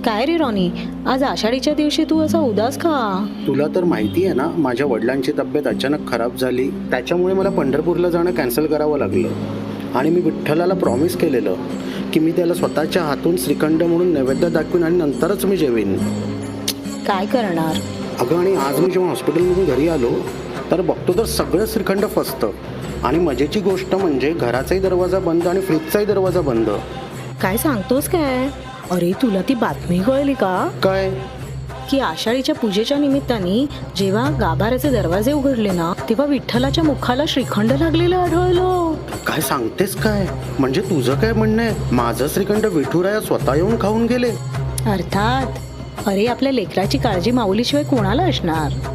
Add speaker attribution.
Speaker 1: काय रे रॉनी, आज आषाढीच्या दिवशी तू असा उदास का?
Speaker 2: तुला तर माहिती आहे ना, माझ्या वडिलांची तब्येत अचानक खराब झाली. त्याच्यामुळे मला पंढरपूरला जाणं कॅन्सल करावं लागलं. आणि मी विठ्ठलाला प्रॉमिस केलेलं की मी त्याला स्वतःच्या हातून श्रीखंड म्हणून नैवेद्य दाखवीन आणि नंतरच मी जेवीन.
Speaker 1: काय करणार?
Speaker 2: अगं, आणि आज मी जेव्हा हॉस्पिटलमधून घरी आलो तर बघतो तर सगळं श्रीखंड फसतं. आणि मजेची गोष्ट म्हणजे घराचाही दरवाजा बंद आणि फ्रीजचाही दरवाजा बंद.
Speaker 1: काय सांगतोस काय? अरे, तुला ती बातमी कळली का?
Speaker 2: काय?
Speaker 1: की आषाढीच्या पूजेच्या निमित्ताने जेव्हा गाभाऱ्याचे दरवाजे उघडले ना, तेव्हा विठ्ठलाच्या मुखाला श्रीखंड लागलेलं आढळलं.
Speaker 2: काय सांगतेस काय? म्हणजे तुझं काय म्हणणं आहे, माझं श्रीखंड विठुराया स्वतः येऊन खाऊन गेले?
Speaker 1: अर्थात. अरे, आपल्या लेकराची काळजी माऊलीशिवाय कोणाला असणार?